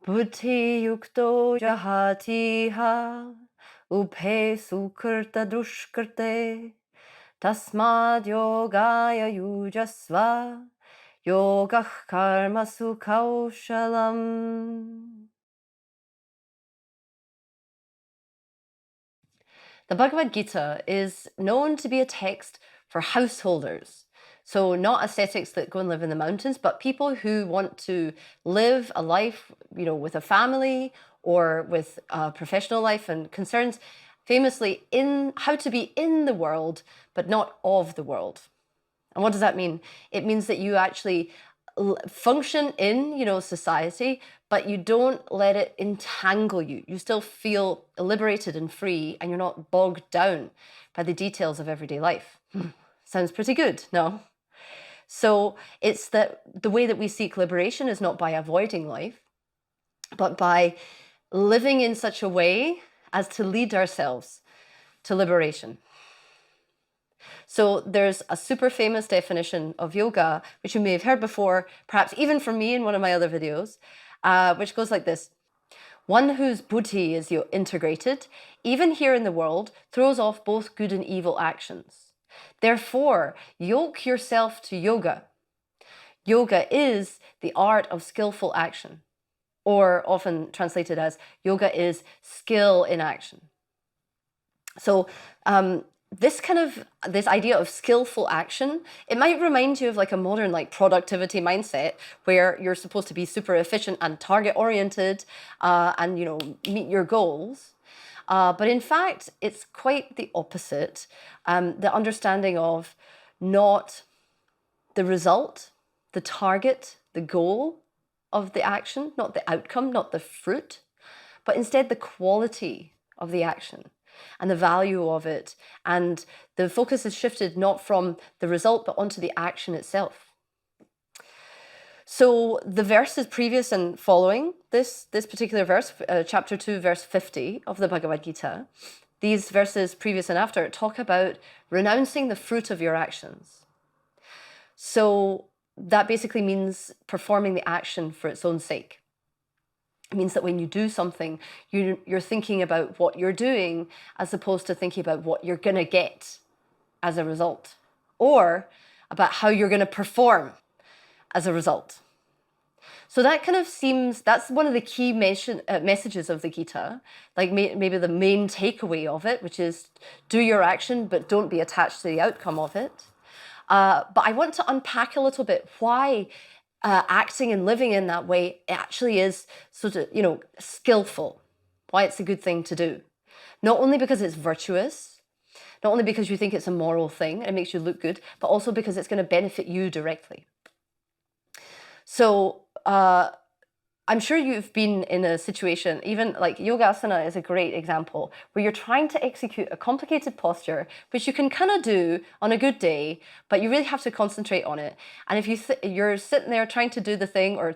buddhiyuktah jahatiha ubhe sukrta dushkrte tasmad yogaya yujasva yogah karmasu kaushalam. The Bhagavad Gita is known to be a text for householders. So not ascetics that go and live in the mountains, but people who want to live a life, with a family or with a professional life and concerns, famously in how to be in the world, but not of the world. And what does that mean? It means that you actually function in, society, but you don't let it entangle you. You still feel liberated and free, and you're not bogged down by the details of everyday life. Sounds pretty good, no? So it's that the way that we seek liberation is not by avoiding life, but by living in such a way as to lead ourselves to liberation. So there's a super famous definition of yoga, which you may have heard before, perhaps even from me in one of my other videos, which goes like this. One whose buddhi is integrated, even here in the world, throws off both good and evil actions. Therefore, yoke yourself to yoga. Yoga is the art of skillful action, or often translated as yoga is skill in action. So this idea of skillful action, it might remind you of like a modern productivity mindset where you're supposed to be super efficient and target oriented and meet your goals. But in fact, it's quite the opposite. The understanding of not the result, the target, the goal of the action, not the outcome, not the fruit, but instead the quality of the action and the value of it. And the focus is shifted not from the result, but onto the action itself. So the verses previous and following this particular verse, chapter 2, verse 50 of the Bhagavad Gita, these verses previous and after talk about renouncing the fruit of your actions. So that basically means performing the action for its own sake. It means that when you do something, you're thinking about what you're doing as opposed to thinking about what you're going to get as a result, or about how you're going to perform as a result. So that kind of seems, that's one of the key messages of the Gita, like maybe the main takeaway of it, which is do your action, but don't be attached to the outcome of it. But I want to unpack a little bit why acting and living in that way actually is sort of, skillful, why it's a good thing to do. Not only because it's virtuous, not only because you think it's a moral thing and it makes you look good, but also because it's going to benefit you directly. So I'm sure you've been in a situation, even like yogasana is a great example, where you're trying to execute a complicated posture, which you can kind of do on a good day, but you really have to concentrate on it. And if you're sitting there trying to do the thing or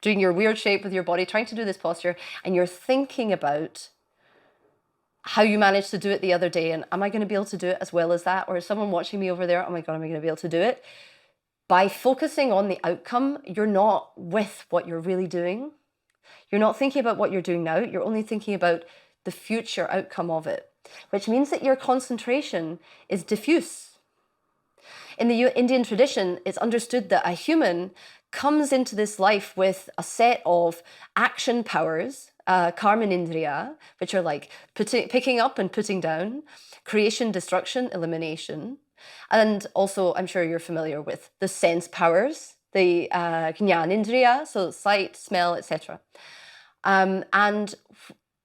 doing your weird shape with your body, trying to do this posture, and you're thinking about how you managed to do it the other day, and am I going to be able to do it as well as that? Or is someone watching me over there? Oh my God, am I going to be able to do it? By focusing on the outcome, you're not with what you're really doing. You're not thinking about what you're doing now. You're only thinking about the future outcome of it, which means that your concentration is diffuse. In the Indian tradition, it's understood that a human comes into this life with a set of action powers, karma, which are like picking up and putting down, creation, destruction, elimination. And also, I'm sure you're familiar with the sense powers, the jnanindriya, so sight, smell, etc. And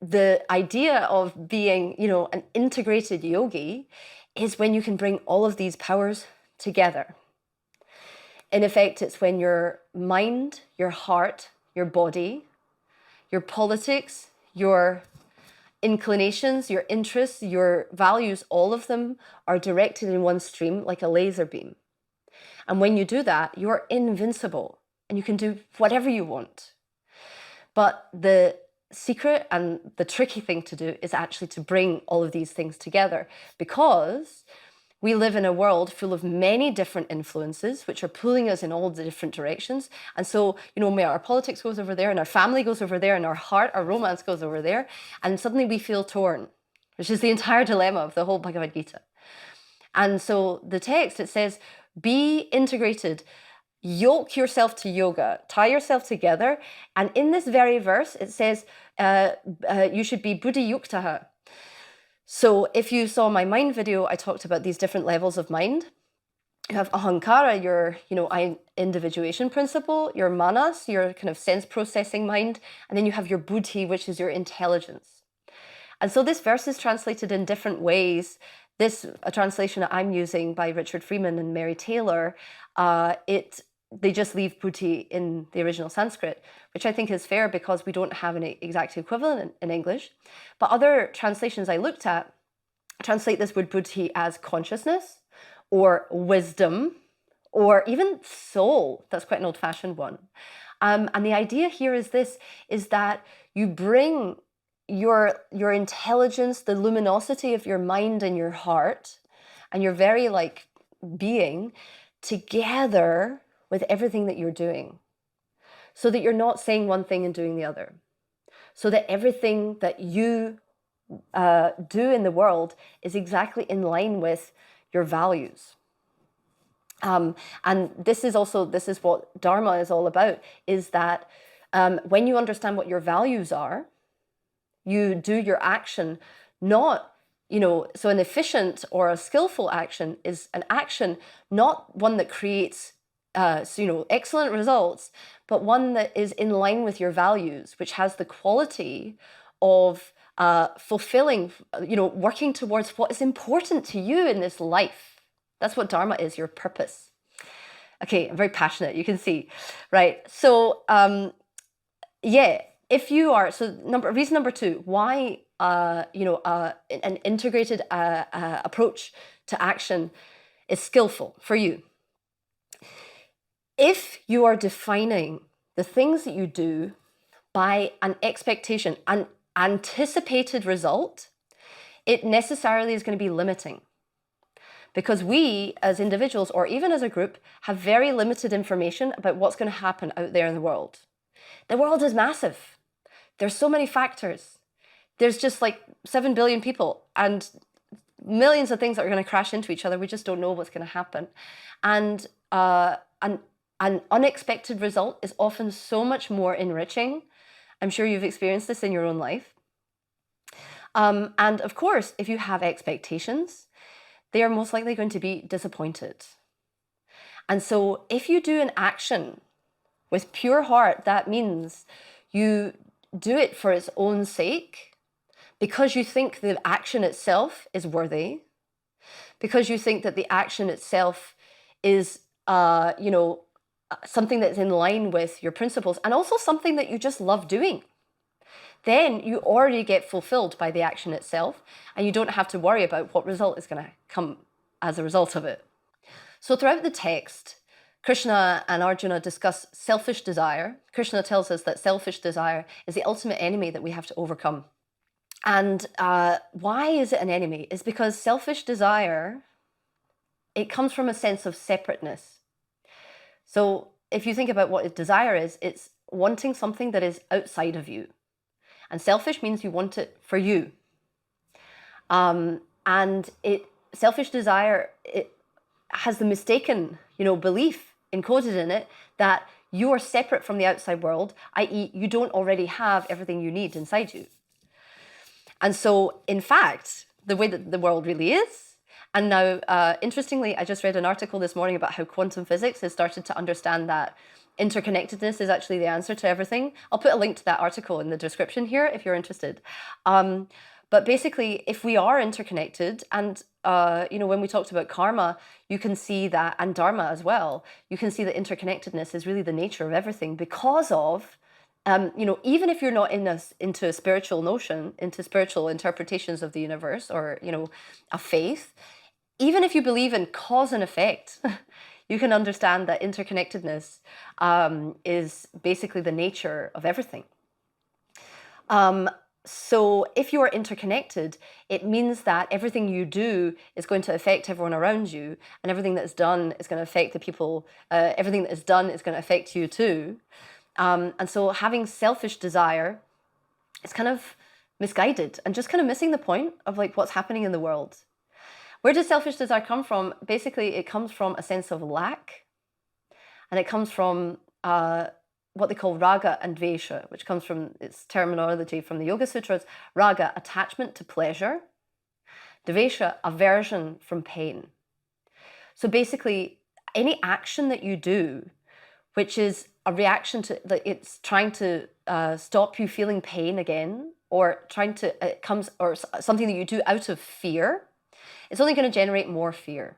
the idea of being, an integrated yogi is when you can bring all of these powers together. In effect, it's when your mind, your heart, your body, your politics, your inclinations, your interests, your values, all of them are directed in one stream like a laser beam. And when you do that, you're invincible and you can do whatever you want. But the secret and the tricky thing to do is actually to bring all of these things together, because We live in a world full of many different influences, which are pulling us in all the different directions. And so, our politics goes over there, and our family goes over there, and our heart, our romance goes over there. And suddenly we feel torn, which is the entire dilemma of the whole Bhagavad Gita. And so the text, it says, be integrated, yoke yourself to yoga, tie yourself together. And in this very verse, it says, you should be buddhiyuktah. So if you saw my mind video, I talked about these different levels of mind. You have ahankara, your, individuation principle, your manas, your kind of sense processing mind, and then you have your buddhi, which is your intelligence. And so this verse is translated in different ways. A translation that I'm using by Richard Freeman and Mary Taylor, they just leave buddhi in the original Sanskrit, which I think is fair because we don't have an exact equivalent in English. But other translations I looked at translate this word buddhi as consciousness or wisdom or even soul. That's quite an old-fashioned one. And the idea here is that you bring your intelligence, the luminosity of your mind and your heart and your very being together with everything that you're doing, so that you're not saying one thing and doing the other, so that everything that you do in the world is exactly in line with your values. And this is what Dharma is all about, is that when you understand what your values are, you do your action not, so an efficient or a skillful action is an action, not one that creates excellent results, but one that is in line with your values, which has the quality of fulfilling, working towards what is important to you in this life. That's what Dharma is, your purpose. Okay, I'm very passionate, you can see, right? So, if you are, reason number 2, why, an integrated approach to action is skillful for you. If you are defining the things that you do by an expectation, an anticipated result, it necessarily is going to be limiting. Because we, as individuals, or even as a group, have very limited information about what's going to happen out there in the world. The world is massive. There's so many factors. There's just 7 billion people and millions of things that are going to crash into each other. We just don't know what's going to happen. And an unexpected result is often so much more enriching. I'm sure you've experienced this in your own life. And of course, if you have expectations, they are most likely going to be disappointed. And so if you do an action with pure heart, that means you do it for its own sake, because you think the action itself is worthy, because you think that the action itself is, something that's in line with your principles, and also something that you just love doing, then you already get fulfilled by the action itself, and you don't have to worry about what result is going to come as a result of it. So throughout the text, Krishna and Arjuna discuss selfish desire. Krishna tells us that selfish desire is the ultimate enemy that we have to overcome. And why is it an enemy? It's because selfish desire, it comes from a sense of separateness. So if you think about what desire is, it's wanting something that is outside of you. And selfish means you want it for you. Selfish desire, it has the mistaken, belief encoded in it that you are separate from the outside world, i.e. you don't already have everything you need inside you. And so, in fact, the way that the world really is, and now, interestingly, I just read an article this morning about how quantum physics has started to understand that interconnectedness is actually the answer to everything. I'll put a link to that article in the description here if you're interested. But basically, if we are interconnected, and when we talked about karma, you can see that, and dharma as well, you can see that interconnectedness is really the nature of everything, because of, even if you're not into a spiritual notion, into spiritual interpretations of the universe, or a faith, even if you believe in cause and effect, you can understand that interconnectedness is basically the nature of everything. So if you are interconnected, it means that everything you do is going to affect everyone around you, and everything that's done is going to affect the people, everything that is done is going to affect you too. And so having selfish desire is kind of misguided and just kind of missing the point of like what's happening in the world. Where does selfish desire come from? Basically, it comes from a sense of lack, and it comes from what they call raga and dvesha, which comes from its terminology from the Yoga Sutras. Raga, attachment to pleasure. Dvesha, aversion from pain. So basically, any action that you do, which is a reaction to, like, it's trying to stop you feeling pain again, or trying to, it comes, or something that you do out of fear, it's only going to generate more fear.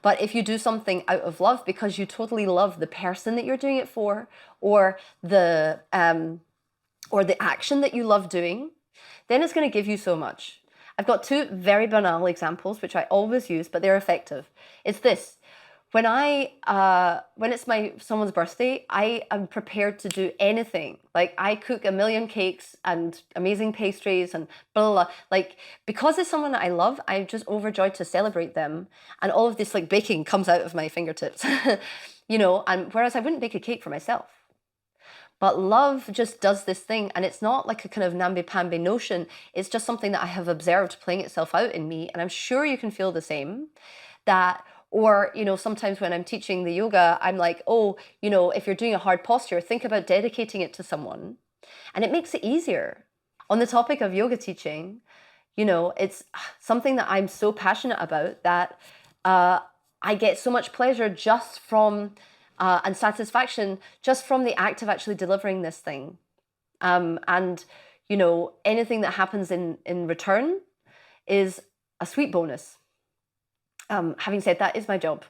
But if you do something out of love because you totally love the person that you're doing it for, or the action that you love doing, then it's going to give you so much. I've got two very banal examples, which I always use, but they're effective. It's this. When it's someone's birthday, I am prepared to do anything. Like, I cook a million cakes and amazing pastries and blah, blah, blah. Like, because it's someone that I love, I'm just overjoyed to celebrate them. And all of this like baking comes out of my fingertips, and whereas I wouldn't bake a cake for myself. But love just does this thing, and it's not like a kind of namby-pamby notion. It's just something that I have observed playing itself out in me, and I'm sure you can feel the same. Or, sometimes when I'm teaching the yoga, I'm like, if you're doing a hard posture, think about dedicating it to someone. And it makes it easier. On the topic of yoga teaching, it's something that I'm so passionate about that I get so much pleasure just from, and satisfaction just from the act of actually delivering this thing. And, anything that happens in return is a sweet bonus. Having said that, is my job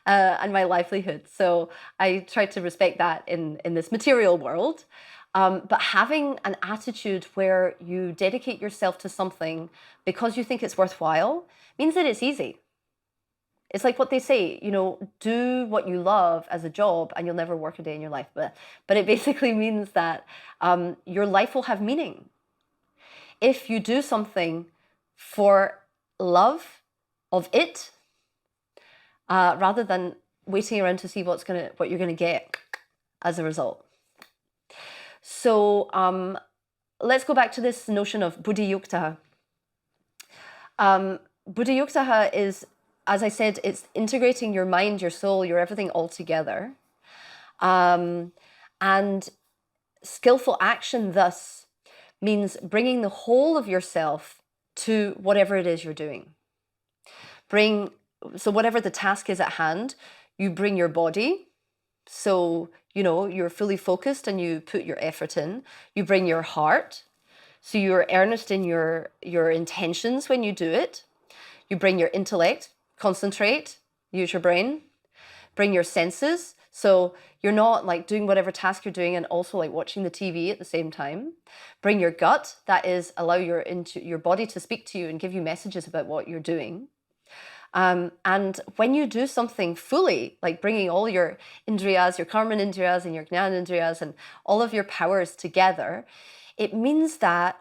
and my livelihood. So I try to respect that in this material world. But having an attitude where you dedicate yourself to something because you think it's worthwhile means that it's easy. It's like what they say, do what you love as a job and you'll never work a day in your life. But it basically means that your life will have meaning. If you do something for love of it, rather than waiting around to see what you're gonna get as a result. So let's go back to this notion of buddhiyuktah. Buddhiyuktah is, as I said, it's integrating your mind, your soul, your everything all together. And skillful action thus means bringing the whole of yourself to whatever it is you're doing. So whatever the task is at hand, you bring your body. So, you're fully focused and you put your effort in. You bring your heart. So you're earnest in your intentions when you do it. You bring your intellect, concentrate, use your brain. Bring your senses. So you're not like doing whatever task you're doing and also like watching the TV at the same time. Bring your gut. That is, allow your body to speak to you and give you messages about what you're doing. And when you do something fully, like bringing all your indriyas, your karma indriyas and your jnana indriyas and all of your powers together, it means that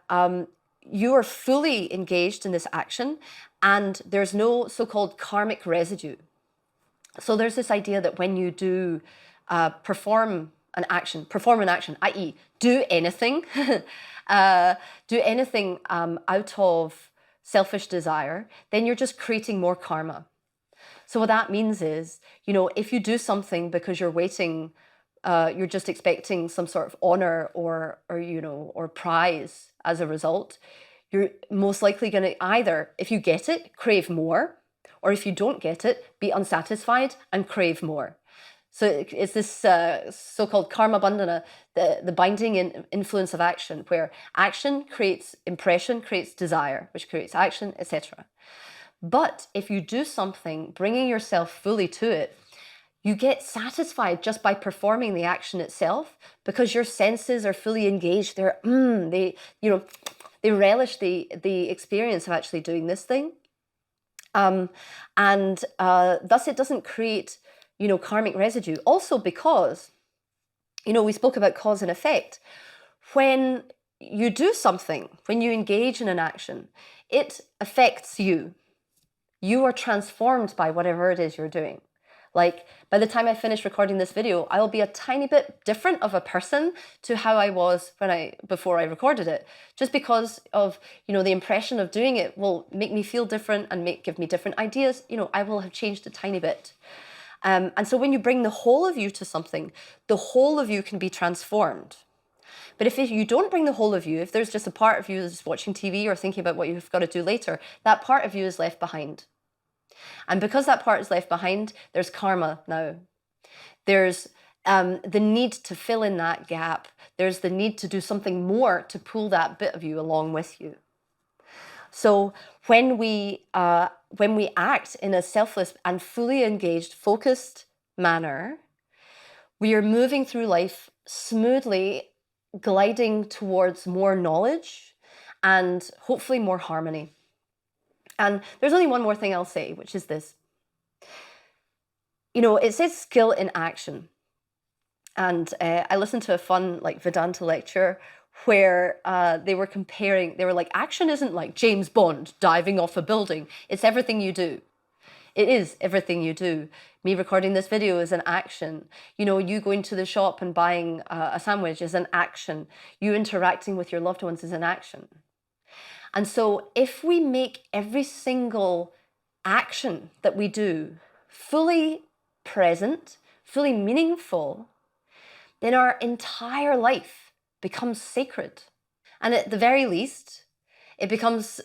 you are fully engaged in this action and there's no so-called karmic residue. So there's this idea that when you do perform an action, i.e. do anything, out of selfish desire, then you're just creating more karma. So what that means is, if you do something because you're waiting, you're just expecting some sort of honor or prize as a result, you're most likely going to either, if you get it, crave more, or if you don't get it, be unsatisfied and crave more. So it's this so-called karma bandhana, the binding influence of action, where action creates impression, creates desire, which creates action, etc. But if you do something, bringing yourself fully to it, you get satisfied just by performing the action itself because your senses are fully engaged. They relish the experience of actually doing this thing. Thus it doesn't create karmic residue. Also because, we spoke about cause and effect. When you do something, when you engage in an action, it affects you. You are transformed by whatever it is you're doing. Like, by the time I finish recording this video, I'll be a tiny bit different of a person to how I was before I recorded it. Just because of, the impression of doing it will make me feel different and give me different ideas. I will have changed a tiny bit. And so when you bring the whole of you to something, the whole of you can be transformed. But if you don't bring the whole of you, if there's just a part of you that's watching TV or thinking about what you've got to do later, that part of you is left behind. And because that part is left behind, there's karma now. There's the need to fill in that gap. There's the need to do something more to pull that bit of you along with you. So when we act in a selfless and fully engaged, focused manner, we are moving through life smoothly, gliding towards more knowledge and hopefully more harmony. And there's only one more thing I'll say, which is this. It says skill in action. And I listened to a fun Vedanta lecture where they were like, action isn't like James Bond diving off a building. It's everything you do. It is everything you do. Me recording this video is an action. You going to the shop and buying a sandwich is an action. You interacting with your loved ones is an action. And so if we make every single action that we do fully present, fully meaningful, then our entire life becomes sacred. And at the very least, it becomes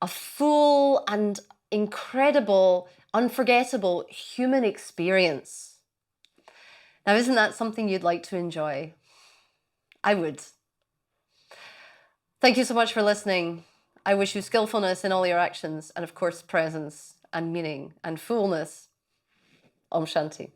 a full and incredible, unforgettable human experience. Now, isn't that something you'd like to enjoy? I would. Thank you so much for listening. I wish you skillfulness in all your actions and, of course, presence and meaning and fullness. Om Shanti.